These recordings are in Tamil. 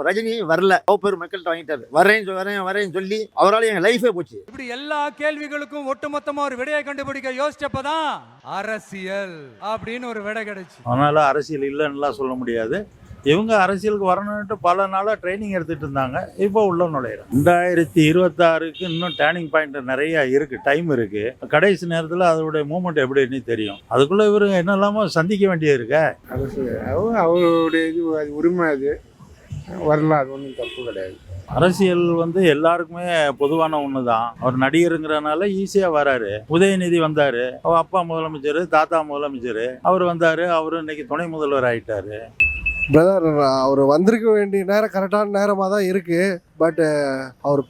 ரஜினி வரல, பேர் மக்கள்கிட்ட வாங்கிட்டாரு. வரேன்னு சொல்லி அவரால் என் லைஃபே போச்சு. இப்படி எல்லா கேள்விகளுக்கும் ஒட்டுமொத்தமா ஒரு விடையை கண்டுபிடிக்க யோசிச்சப்பதான் அரசியல் அப்படின்னு ஒரு விடை கிடைச்சு. அதனால அரசியல் இல்லைன்னா சொல்ல முடியாது. இவங்க அரசியலுக்கு வரணுன்ட்டு பல நாளாக ட்ரைனிங் எடுத்துகிட்டு இருந்தாங்க. இப்போ உள்ள நுழையிறோம். 2026க்கு இன்னும் டேர்னிங் பாயிண்ட் நிறைய இருக்குது, டைம் இருக்குது. கடைசி நேரத்தில் அதோடைய மூமெண்ட் எப்படின்னு தெரியும். அதுக்குள்ளே இவர் என்னெல்லாமோ சந்திக்க வேண்டியது இருக்க. அவருடைய இது உரிமை, அது வரலாம், அது ஒன்றும் தப்பு கிடையாது. அரசியல் எல்லாருக்குமே பொதுவான ஒன்று தான். அவர் நடிகருங்கிறனால ஈஸியாக வராரு. உதயநிதி வந்தார், அவர் அப்பா முதலமைச்சர், தாத்தா முதலமைச்சர், அவர் வந்தார், அவர் இன்னைக்கு துணை முதல்வர் ஆகிட்டாரு. பிரதர், அவர் வந்திருக்க வேண்டிய நேரம் கரெக்டான நேரமாக தான் இருக்குது. பட் அவர்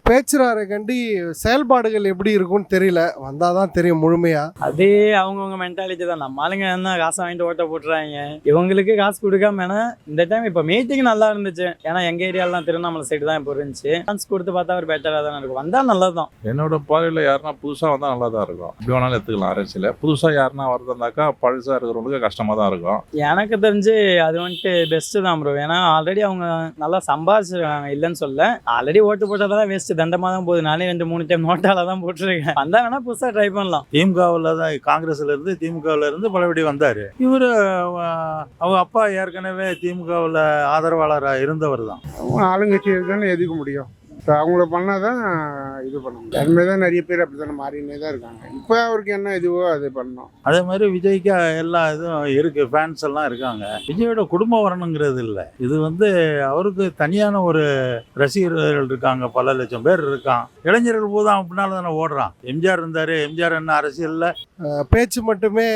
பேச்சுறாரு கண்டி செயல்பாடுகள் எப்படி இருக்கும்னு தெரியல. வந்தால் தான் தெரியும் முழுமையாக. அதே அவங்கவுங்க மென்டாலிட்டி தான். நம்ம ஆளுங்க என்ன காசை வாங்கிட்டு ஓட்ட போட்டுறாங்க, இவங்களுக்கு காசு கொடுக்காம. ஏன்னா இந்த டைம் இப்போ மீட்டிங் நல்லா இருந்துச்சு. ஏன்னா எங்கள் ஏரியாலாம் திருவண்ணாமலை சைடு தான் இப்போ இருந்துச்சு. சான்ஸ் கொடுத்து பார்த்தா அவர் பெட்டராக தான் இருக்கும். வந்தால் நல்லா தான். என்னோட பார்வையில் யாருன்னா புதுசாக வந்தால் நல்லா தான் இருக்கும். இப்படி வேணாலும் எடுத்துக்கலாம் அரசியல். புதுசாக யாருன்னா வரதுனாக்கா பழசாக இருக்கிறவங்களுக்கு கஷ்டமாக தான் இருக்கும். எனக்கு தெரிஞ்சு அது பெஸ்ட்டு தான் ப்ரோ. ஏன்னா ஆல்ரெடி அவங்க நல்லா சம்பாதிச்சிருக்காங்க, இல்லைன்னு சொல்ல. ஆல்ரெடி ஓட்டு போட்டதெல்லாம் வேஸ்ட், தண்டமாக தான் போகுது. நானே 2-3 டைம் நோட்டால தான் போட்டுருக்கேன். வந்தா வேணா புதுசாக ட்ரை பண்ணலாம். திமுகவில் தான், காங்கிரஸ்ல இருந்து திமுகவில் இருந்து பலபடி வந்தார். இவர் அவங்க அப்பா ஏற்கனவே திமுகவில் ஆதரவாளராக இருந்தவர் தான். அவங்க ஆளுங்கட்சி தானே எதுக்க முடியும். அவங்கள பண்ணால் தான் இது பண்ண முடியும். அதுமாதிரி தான் நிறைய பேர் அப்படி தானே மாறினே தான் இருக்காங்க. இப்போ அவருக்கு என்ன இதுவோ அது பண்ணணும். அதே மாதிரி விஜய்க்கு எல்லா இதுவும் இருக்குது, ஃபேன்ஸ் எல்லாம் இருக்காங்க. விஜயோட குடும்பம் வரணுங்கிறது இல்லை. இது அவருக்கு தனியான ஒரு ரசிகர்கள் இருக்காங்க, பல லட்சம் பேர் இருக்கான். இளைஞர்கள் போதும் அப்படின்னால தானே ஓடுறான். எம்ஜிஆர் இருந்தார், எம்ஜிஆர் என்ன அரசியலில் பேச்சு மட்டுமே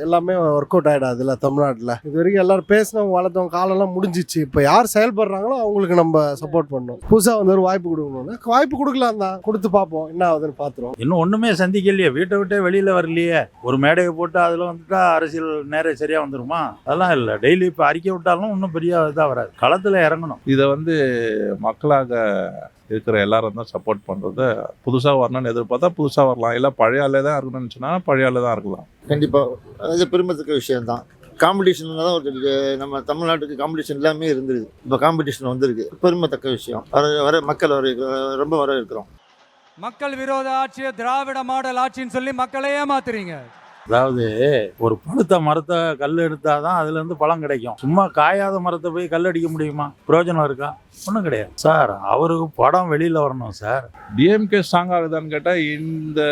எல்லாமே ஒர்க் அவுட் ஆகிடாதுல்ல தமிழ்நாட்டில். இது வரைக்கும் எல்லாரும் பேசினவங்க வளர்த்தவங்க காலெல்லாம் முடிஞ்சிச்சு. இப்போ யார் செயல்படுறாங்களோ அவங்களுக்கு நம்ம சப்போர்ட் பண்ணணும். புதுசாக ஒரு வாய்ப்பு கொடுக்கணும்னா வாய்ப்பு கொடுக்கலாம் தான், கொடுத்து பார்ப்போம் என்ன ஆகுதுன்னு பார்த்துருவோம். இன்னும் ஒன்றுமே சந்திக்கலையே, வீட்டை விட்டே வெளியில் வரலையே. ஒரு மேடையை போட்டு அதில் வந்துட்டா அரசியல் நேரம் சரியாக வந்துருமா? அதெல்லாம் இல்லை. டெய்லி இப்போ அறிக்கை விட்டாலும் இன்னும் பெரிய இதாக வராது. களத்தில் இறங்கணும். இதை மக்களாக இருக்கிற எல்லாரும் தான் சப்போர்ட் பண்ணுறது. புதுசாக வரணும்னு எதிர்பார்த்தா புதுசாக வரலாம். இல்லை பழைய ஆளே தான் இருக்கணும்னு சொன்னால் பழைய ஆளே தான் இருக்கலாம். கண்டிப்பாக அது பெருமைத்துக்க விஷயம்தான். காம்படிஷன் தான் ஒரு நம்ம தமிழ்நாட்டுக்கு காம்படிஷன் எல்லாமே இருந்தது. இப்போ காம்படிஷன் வந்திருக்கு, பெருமைத்தக்க விஷயம். வர மக்கள் ரொம்ப வர இருக்கிறோம். மக்கள் விரோத ஆட்சியை திராவிட மாடல் ஆட்சின்னு சொல்லி மக்களே ஏமாத்துறீங்க. அதாவது ஒரு பழுத்த மரத்தை கல் எடுத்தால் தான் அதுலேருந்து பழம் கிடைக்கும். சும்மா காயாத மரத்தை போய் கல் அடிக்க முடியுமா? பிரயோஜனம் இருக்கா? ஒன்றும் கிடையாது சார். அவருக்கு படம் வெளியில் வரணும் சார். டிஎம்கே ஸ்ட்ராங் ஆகுதான்னு கேட்டால் இந்த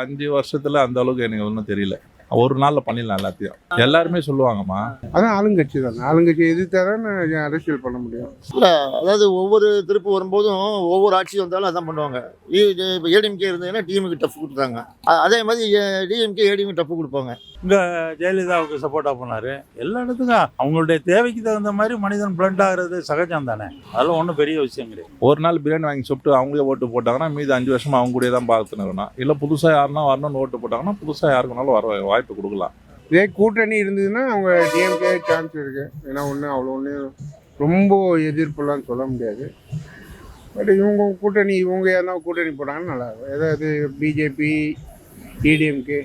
5 வருஷத்தில் அந்த அளவுக்கு எனக்கு ஒன்றும் தெரியல. ஒரு நாளில் பண்ணிடலாம் எல்லாத்தையும். எல்லாருமே சொல்லுவாங்கம்மா, அதான் ஆளுங்கட்சி தானே. ஆளுங்கட்சி எதிர்த்தா தானே அரசியல் பண்ண முடியும். இல்லை, அதாவது ஒவ்வொரு திருப்பு வரும்போதும் ஒவ்வொரு ஆட்சி வந்தாலும் அதான் பண்ணுவாங்க. இப்போ ஏடிஎம்கே இருந்ததுன்னா டிஎம்கே டஃப் கொடுத்தாங்க. அதே மாதிரி டிஎம்கே ஏடிஎம்கே டஃப் கொடுப்பாங்க. இங்கே ஜெயலலிதாவுக்கு சப்போர்ட்டாக போனார். எல்லா இடத்துக்கும் அவங்களுடைய தேவைக்கு தகுந்த மாதிரி மனிதன் பிளண்ட் ஆகிறது சகஜம் தானே. அதெல்லாம் ஒன்றும் பெரிய விஷயம் கிடையாது. ஒரு நாள் பிரியாணி வாங்கி சாப்பிட்டு அவங்களே ஓட்டு போட்டாங்கன்னா மீது 5 வருஷமா அவங்க கூட தான் பார்த்துன்னு இருக்கணும். இல்லை புதுசாக யாருன்னா வரணும்னு ஓட்டு போட்டாங்கன்னா புதுசாக யாருக்குனாலும் வாய்ப்பு கொடுக்கலாம். இதே கூட்டணி இருந்ததுன்னா அவங்க டிஎம்கே சான்ஸ் இருக்குது. ஏன்னா அவ்வளோ ரொம்ப எதிர்ப்புலாம் சொல்ல முடியாது. பட் இவங்க கூட்டணி, இவங்க எதனா கூட்டணி போட்டாங்கன்னா நல்லாயிருக்கும். ஏதாவது பிஜேபி, டிடிஎம்கே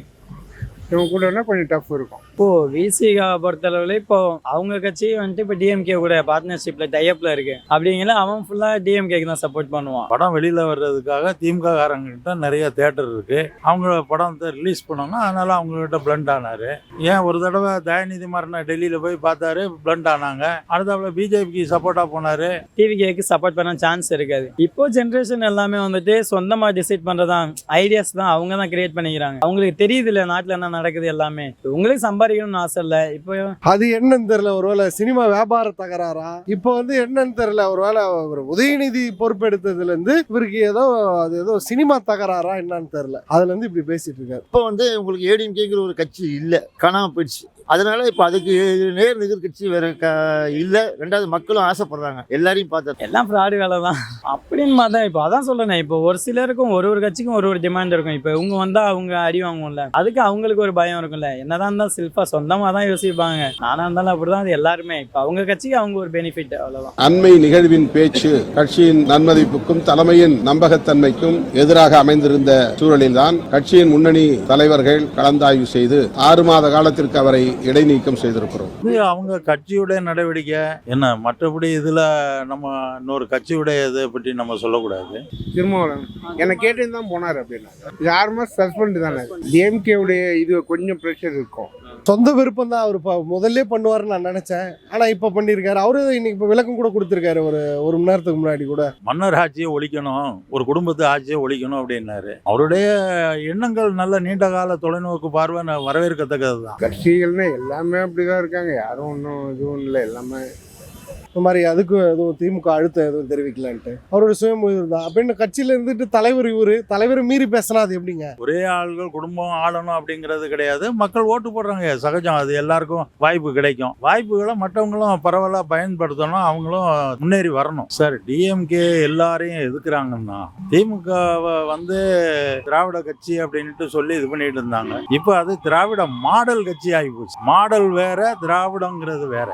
இவங்க கூட்டணினா கொஞ்சம் டஃப் இருக்கும். இப்போது விசிகா பொறுத்தளவில் இப்போ அவங்க கட்சி இப்போ டிஎம்கே கூட பார்ட்னர்ஷிப்பில் டைப்பில் இருக்குது. அப்படிங்கிற அவன் ஃபுல்லாக டிஎம்கேக்கு தான் சப்போர்ட் பண்ணுவான். படம் வெளியில் வர்றதுக்காக திமுக காரங்கிட்ட நிறைய தேட்டர் இருக்குது. அவங்க படத்தை ரிலீஸ் பண்ணோன்னா அதனால் அவங்ககிட்ட பிளண்ட் ஆனார். ஏன் ஒரு தடவை தயாநிதி மாறனை டெல்லியில் போய் பார்த்தாரு, பிளண்ட் ஆனாங்க. அடுத்தாப்புல பிஜேபிக்கு சப்போர்ட்டாக போனார். டிவிகேக்கு சப்போர்ட் பண்ண சான்ஸ் இருக்காது. இப்போ ஜென்ரேஷன் எல்லாமே சொந்தமாக டிசைட் பண்ணுறதான் ஐடியாஸ் தான் அவங்க தான் கிரியேட் பண்ணிக்கிறாங்க. அவங்களுக்கு தெரியுது இல்லை நாட்டில் என்ன நடக்குது எல்லாமே. உங்களுக்கு சம்பாதிக்கணும்னு ஆசை இல்லை. இப்போ அது என்னன்னு தெரியல. ஒருவேளை சினிமா வியாபார தகராறா? இப்போ என்னன்னு தெரியல. ஒருவேளை உதயநிதி பொறுப்பெடுத்ததுல இருந்து இவருக்கு ஏதோ சினிமா தகராறா என்னன்னு தெரியல. அதுல இருந்து இப்படி பேசிட்டு இருக்காரு. இப்போ உங்களுக்கு ஏடிஎம்கேங்கிற ஒரு கட்சி இல்லை, காணாம போயிடுச்சு. அதனால இப்போ அதுக்கு நேர் நிகர் கட்சி வேற இல்லை. ரெண்டாவது மக்களும் ஆசைப்படுறாங்க, எல்லாரையும் பார்த்து. எல்லாம் ஃப்ராடு வேலை தான் அப்படின்னு தான். இப்போ அதான் சொல்றேன். இப்போ ஒரு சிலருக்கும் ஒரு கட்சிக்கும் ஒரு டிமாண்ட் இருக்கும். இப்போ இவங்க வந்தால் அவங்க அடி வாங்குவோம்ல, அதுக்கு அவங்களுக்கு ஒரு பயம் இருக்கும்ல. என்னதான் இருந்தாலும் செல்ஃபா சொந்தமாக தான் யோசிப்பாங்க. நானாக இருந்தாலும் அப்படிதான். அது எல்லாருமே இப்போ அவங்க கட்சிக்கு அவங்க ஒரு பெனிஃபிட், அவ்வளோதான். அண்மை நிகழ்வின் பேச்சு கட்சியின் நன்மதிப்புக்கும் தலைமையின் நம்பகத்தன்மைக்கும் எதிராக அமைந்திருந்த சூழலில்தான் கட்சியின் முன்னணி தலைவர்கள் கலந்தாய்வு செய்து 6 மாத காலத்திற்கு அவரை இடைநீக்கம் செய்திருக்கிறோம். இது அவங்க கட்சியுடைய நடவடிக்கை என்ன, மற்றபடி இதில் நம்ம இன்னொரு கட்சியுடைய இதை பற்றி நம்ம சொல்லக்கூடாது. திருமாவளவன் என்னை கேட்டு தான் போனார் அப்படின்னா 6 மாதம் சஸ்பெண்ட் தானே. டிஎம்கேவுடைய இது கொஞ்சம் ப்ரெஷர் இருக்கும். சொந்த விருப்பம் தான் அவர் முதல்ல பண்ணுவாருன்னு நான் நினைச்சேன். ஆனா இப்ப பண்ணிருக்காரு. அவரு இன்னைக்கு இப்ப விளக்கம் கூட கொடுத்திருக்காரு ஒரு மணி நேரத்துக்கு முன்னாடி கூட. மன்னர் ஆட்சியை ஒழிக்கணும், ஒரு குடும்பத்து ஆட்சியை ஒழிக்கணும் அப்படின்னாரு. அவருடைய எண்ணங்கள் நல்ல நீண்ட கால தொலைநோக்கு பார்வை வரவேற்கத்தக்கது தான். கட்சிகள்னு எல்லாமே அப்படிதான் இருக்காங்க. யாரும் ஒன்றும் இதுவும் இல்லை. எல்லாமே இந்த மாதிரி அதுக்கு எதுவும் திமுக அழுத்தம் எதுவும் தெரிவிக்கலான்ட்டு அவரோட சுயமொழி தான். அப்படின்னு கட்சியில இருந்துட்டு தலைவர் மீறி பேசினா அது எப்படிங்க? ஒரே ஆள்கள் குடும்பம் ஆளணும் அப்படிங்கிறது கிடையாது. மக்கள் ஓட்டு போடுறாங்க, சகஜம். அது எல்லாருக்கும் வாய்ப்பு கிடைக்கும். வாய்ப்புகளை மற்றவங்களும் பரவலாக பயன்படுத்தணும், அவங்களும் முன்னேறி வரணும். சார், டிஎம்கே எல்லாரையும் எதுக்குறாங்கன்னா திமுகவை திராவிட கட்சி அப்படின்ட்டு சொல்லி இது பண்ணிட்டு இருந்தாங்க. இப்போ அது திராவிட மாடல் கட்சி ஆகி போச்சு. மாடல் வேற, திராவிடங்கிறது வேற.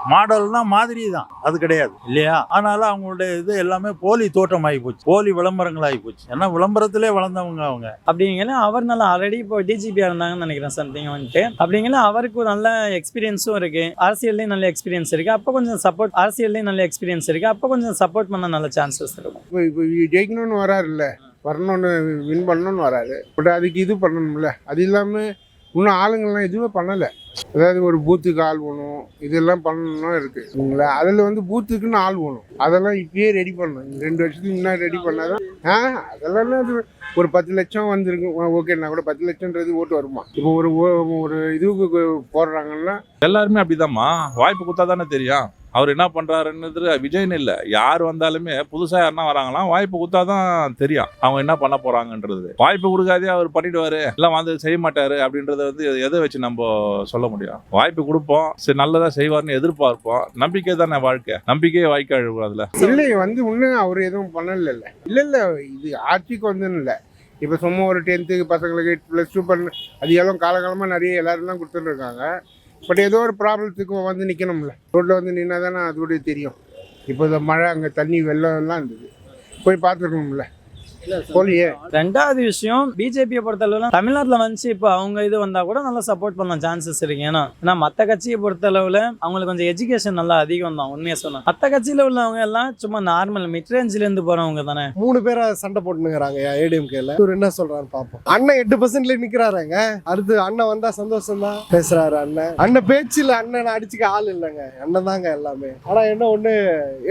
மாடல்னா மாதிரி தான், அது கிடையாது இல்லையா? அதனால அவங்களுடைய இது எல்லாமே போலி தோற்றம் ஆகி போச்சு, போலி விளம்பரங்கள் ஆகி போச்சு. ஏன்னா விளம்பரத்திலே வளர்ந்தவங்க அவங்க. அப்படிங்கிற அவர் நல்லா ஆல்ரெடி இப்போ டிஜிபியாக இருந்தாங்கன்னு நினைக்கிறேன் சம்திங் அப்படிங்கிற அவருக்கு ஒரு நல்ல எக்ஸ்பீரியன்ஸும் இருக்கு, அரசியல்லையும் நல்ல எக்ஸ்பீரியன்ஸ் இருக்கு. அப்போ கொஞ்சம் சப்போர்ட், அரசியல்லையும் நல்ல எக்ஸ்பீரியன்ஸ் இருக்கு. அப்போ கொஞ்சம் சப்போர்ட் பண்ண நல்ல சான்சஸ் இருக்கும். இப்போ ஜெயிக்கணும்னு வராரு இல்லை, வரணும்னு வின் பண்ணணும்னு வராரு. பட் அதுக்கு இது பண்ணணும்ல. அது இல்லாமல் இன்னும் ஆளுங்கள்லாம் எதுவுமே பண்ணலை. அதாவது ஒரு பூத்துக்கு ஆள் வேணும், இதெல்லாம் பண்ணணும் இருக்குங்களா. அதில் பூத்துக்குன்னு ஆள் வேணும். அதெல்லாம் இப்பயே ரெடி பண்ணணும். 2 வருஷத்துக்கு முன்னாடி ரெடி பண்ணாதான். அதெல்லாம் அது ஒரு 10 லட்சம் வந்துருக்கு ஓகேன்னா கூட 10 லட்சம்ன்றது ஓட்டு வருமா? இப்போ ஒரு இதுக்கு போடுறாங்கன்னா எல்லாருமே அப்படிதாம்மா. வாய்ப்பு கொடுத்தா தானே தெரியும் அவர் என்ன பண்றாருன்றது. விஜய்னு இல்லை, யார் வந்தாலுமே புதுசா யாருன்னா வராங்களாம், வாய்ப்பு கொடுத்தா தான் தெரியும் அவங்க என்ன பண்ண போறாங்கன்றது. வாய்ப்பு கொடுக்காதே அவர் பண்ணிடுவாரு, எல்லாம் செய்ய மாட்டாரு அப்படின்றத எதை வச்சு நம்ம சொல்ல முடியும்? வாய்ப்பு கொடுப்போம், சரி நல்லதா செய்வார்னு எதிர்பார்ப்போம். நம்பிக்கை தானே வாழ்க்கை, நம்பிக்கையே வாய்க்கா அழுவோம். அதுல இல்லை இன்னும் அவர் எதுவும் பண்ணல. இல்லை இது ஆட்சிக்கு இல்லை. இப்போ சும்மா ஒரு 10th பசங்களுக்கு +2 பண்ண அது எல்லாம் காலகாலமாக நிறைய எல்லாரும் தான் கொடுத்துட்டு இருக்காங்க. பட் ஏதோ ஒரு ப்ராப்ளத்துக்கு நிற்கணும்ல. ரோட்டில் நின்னா தானே அதோடய தெரியும். இப்போ இந்த மழை, அங்கே தண்ணி வெள்ளம் எல்லாம் இருந்தது, போய் பார்த்துருக்கணும்ல. போலியே. ரெண்டாவது விஷயம், பிஜேபியை பொறுத்தளவுல தமிழ்நாட்டில் இப்போ அவங்க இது வந்தா கூட நல்லா சப்போர்ட் பண்ண சான்சஸ் இருக்கு. ஏன்னா மற்ற கட்சியை பொறுத்தளவுல அவங்களுக்கு கொஞ்சம் எஜுகேஷன் நல்லா அதிகம் தான். உண்மையா சொன்னா மற்ற கட்சியில உள்ளவங்க எல்லாம் சும்மா நார்மல் மிட் ரேஞ்சில இருந்து போறவங்க தானே. 3 பேரா சண்டை போட்டுங்கிறாங்க ஏடிஎம்கேல. இவர் என்ன சொல்றாரு பாப்போம். அண்ணன் 8% நிக்கிறாருங்க. அடுத்து அண்ணன் வந்தா சந்தோஷம் தான் பேசுறாரு. அண்ணன் பேச்சுல அண்ணன் அடிச்சுக்க ஆள் இல்லைங்க, அண்ணன் தாங்க எல்லாமே. ஆனா என்ன ஒண்ணு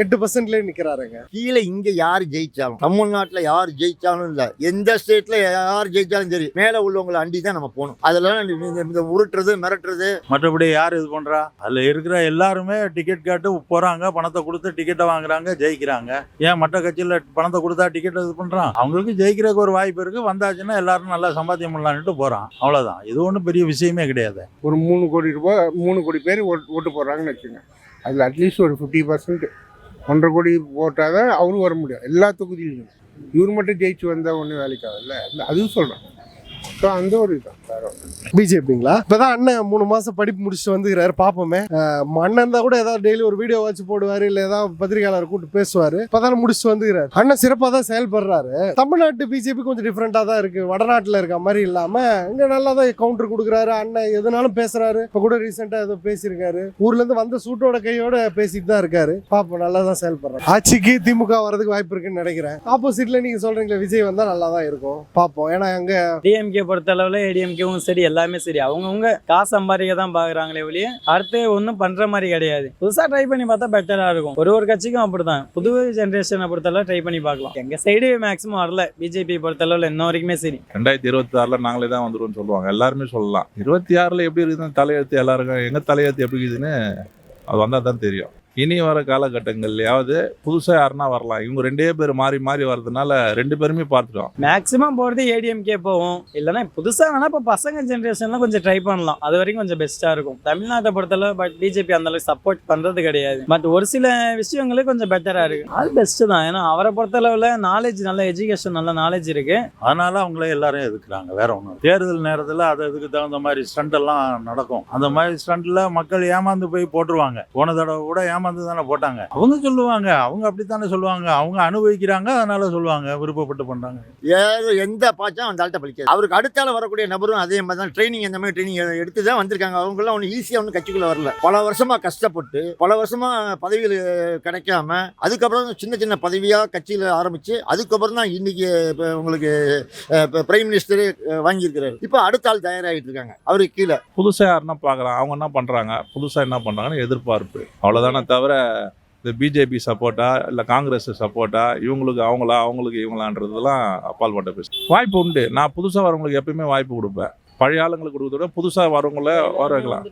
8% நிக்கிறாருங்க. கீழே இங்க யார் ஜெயிச்சாலும், தமிழ்நாட்டுல யார் ஜெயிச்சாலும் இல்ல, எந்த ஸ்டேட்ல யார் ஜெயிச்சாலும் சரி, மேல உள்ளவங்களை அண்டி தான் நம்ம போகணும். அதெல்லாம் உருட்டுறது மிரட்டுறது. மற்றபடி யார் இது பண்றா? அதுல இருக்கிற எல்லாருமே டிக்கெட் கேட்டு போறாங்க, பணத்தை கொடுத்து டிக்கெட்டை வாங்குறாங்க, ஜெயிக்கிறாங்க. ஏன் மற்ற கட்சியில பணத்தை கொடுத்தா டிக்கெட் இது பண்றான்? அவங்களுக்கு ஜெயிக்கிறதுக்கு ஒரு வாய்ப்பு இருக்கு, வந்தாச்சுன்னா எல்லாரும் நல்லா சம்பாத்தியம் பண்ணலான்ட்டு போறான். அவ்வளவுதான். இது ஒன்றும் பெரிய விஷயமே கிடையாது. ஒரு 3 கோடி ரூபாய் 3 கோடி பேர் ஓட்டு போடுறாங்கன்னு வச்சுங்க. அதில் அட்லீஸ்ட் ஒரு 50%, 1.5 கோடி போட்டால் தான் அவரும் வர முடியும் எல்லா தொகுதியிலையும். இவர் மட்டும் ஜெயிச்சு வந்தால் ஒன்றும் வேலைக்காகல, அதுவும் சொல்கிறேன். ஸோ அந்த ஒரு பிஜேபிங்களா இப்பதான் அண்ணன் 3 மாசம் படிப்பு முடிச்சுட்டு வந்துக்கிறாரு. பாப்போமே. அண்ணன் தான் கூட ஏதாவது டெய்லி ஒரு வீடியோ வச்சு போடுவாரு, இல்ல ஏதாவது பத்திரிகையாளர் கூப்பிட்டு பேசுவாரு. இப்பதான் முடிச்சுட்டு வந்துக்கிறாரு. அண்ணன் சிறப்பா தான் செயல்படுறாரு. தமிழ்நாட்டு பிஜேபி கொஞ்சம் டிஃப்ரெண்டா தான் இருக்கு, வடநாட்டுல இருக்க மாதிரி இல்லாம இங்க நல்லா தான் கவுண்டர் கொடுக்குறாரு. அண்ணன் எதுனாலும் பேசுறாரு. இப்ப கூட ரீசெண்டா ஏதோ பேசியிருக்காரு. ஊர்ல இருந்து வந்த சூட்டோட கையோட பேசிட்டு தான் இருக்காரு. பாப்போம், நல்லா தான் செயல்படுறாரு. ஆட்சிக்கு திமுக வரதுக்கு வாய்ப்பு இருக்குன்னு நினைக்கிறேன். ஆப்போசிட்ல நீங்க சொல்றீங்களா விஜய் வந்தா நல்லா தான் இருக்கும். பாப்போம். ஏன்னா அங்க டிஎம்கே பொறுத்தளவுல ஏடிஎம்கேவும் சரி, எல்லாமே சரி, அவங்கவுங்க காசு சம்பாதிக்க தான் பாக்குறாங்களே ஒழிய அடுத்து ஒன்றும் பண்ற மாதிரி கிடையாது. புதுசா ட்ரை பண்ணி பார்த்தா பெட்டரா இருக்கும். ஒரு கட்சிக்கும் அப்படிதான். புது ஜென்ரேஷனை பொறுத்தளவு ட்ரை பண்ணி பார்க்கலாம். எங்க சைடு மேக்ஸிமம் வரல. பிஜேபி பொறுத்தளவுல இன்ன வரைக்குமே சரி. 2026 நாங்களே தான் வந்துருவோம்னு சொல்லுவாங்க, எல்லாருமே சொல்லலாம். 26 எப்படி இருக்குதுன்னு தலையெழுத்து எல்லாருக்கும், எங்க தலையெழுத்து எப்படி இருக்குதுன்னு அது வந்தா தான் தெரியும். இனி வர காலகட்டங்கள்லயாவது புதுசா யாருன்னா வரலாம். இவங்க 2 பேர் மாறி மாறி வர்றதுனால 2 பேருமே பார்த்துட்டோம். மேக்ஸிமம் போறது ஏடிஎம்கே போவோம். இல்லைன்னா புதுசா வேணா இப்போ பசங்க ஜென்ரேஷன்லாம் கொஞ்சம் ட்ரை பண்ணலாம். அது வரைக்கும் கொஞ்சம் பெஸ்டா இருக்கும். தமிழ்நாட்டை பொறுத்தளவு பட் பிஜேபி அந்த அளவுக்கு சப்போர்ட் பண்றது கிடையாது. பட் ஒரு சில விஷயங்களுக்கு கொஞ்சம் பெட்டரா இருக்கு. அது பெஸ்ட் தான். ஏன்னா அவரை பொறுத்தளவுல நாலேஜ், நல்ல எஜுகேஷன், நல்ல நாலேஜ் இருக்கு. அதனால அவங்களே எல்லாரும் எதுக்குறாங்க. வேற ஒன்றும் தேர்தல் நேரத்தில் அதுக்கு தகுந்த மாதிரி ஸ்டண்ட் எல்லாம் நடக்கும். அந்த மாதிரி ஸ்டண்ட்ல மக்கள் ஏமாந்து போய் போட்டுருவாங்க. போன தடவை கூட ஏமாந்து ஏமாந்து தானே போட்டாங்க. அவங்க சொல்லுவாங்க, அவங்க அப்படித்தானே சொல்லுவாங்க. அவங்க அனுபவிக்கிறாங்க, அதனால சொல்லுவாங்க, விருப்பப்பட்டு பண்றாங்க. எந்த பாச்சும் அந்த ஆள்கிட்ட பலிக்காது. அவருக்கு அடுத்தால வரக்கூடிய நபரும் அதே மாதிரி தான் ட்ரைனிங், இந்த மாதிரி ட்ரைனிங் எடுத்து தான் வந்திருக்காங்க. அவங்களாம் ஒன்றும் ஈஸியாக ஒன்றும் கட்சிக்குள்ள வரல. பல வருஷமா கஷ்டப்பட்டு பல வருஷமா பதவிகள் கிடைக்காம அதுக்கப்புறம் சின்ன சின்ன பதவியாக கட்சியில் ஆரம்பிச்சு அதுக்கப்புறம் தான் இன்னைக்கு உங்களுக்கு பிரைம் மினிஸ்டரே வாங்கியிருக்கிறாரு. இப்போ அடுத்த ஆள் தயாராகிட்டு இருக்காங்க அவருக்கு கீழே. புதுசாக யாருன்னா பார்க்குறான், அவங்க என்ன பண்ணுறாங்க, புதுசாக என்ன பண்ணுறாங்கன்னு எதிர்பார்ப்பு, அவ்வளோதானே தவிர இந்த பிஜேபி சப்போர்ட்டா இல்லை காங்கிரஸ் சப்போர்ட்டா, இவங்களுக்கு அவங்களா அவங்களுக்கு இவங்களான்றதுலாம் அப்பால்பட்ட பேசு. வாய்ப்பு உண்டு. நான் புதுசாக வரவங்களுக்கு எப்பயுமே வாய்ப்பு கொடுப்பேன். பழைய ஆளுங்களுக்கு கொடுக்கறத விட புதுசாக வரவங்கள வர வைக்கலாம்.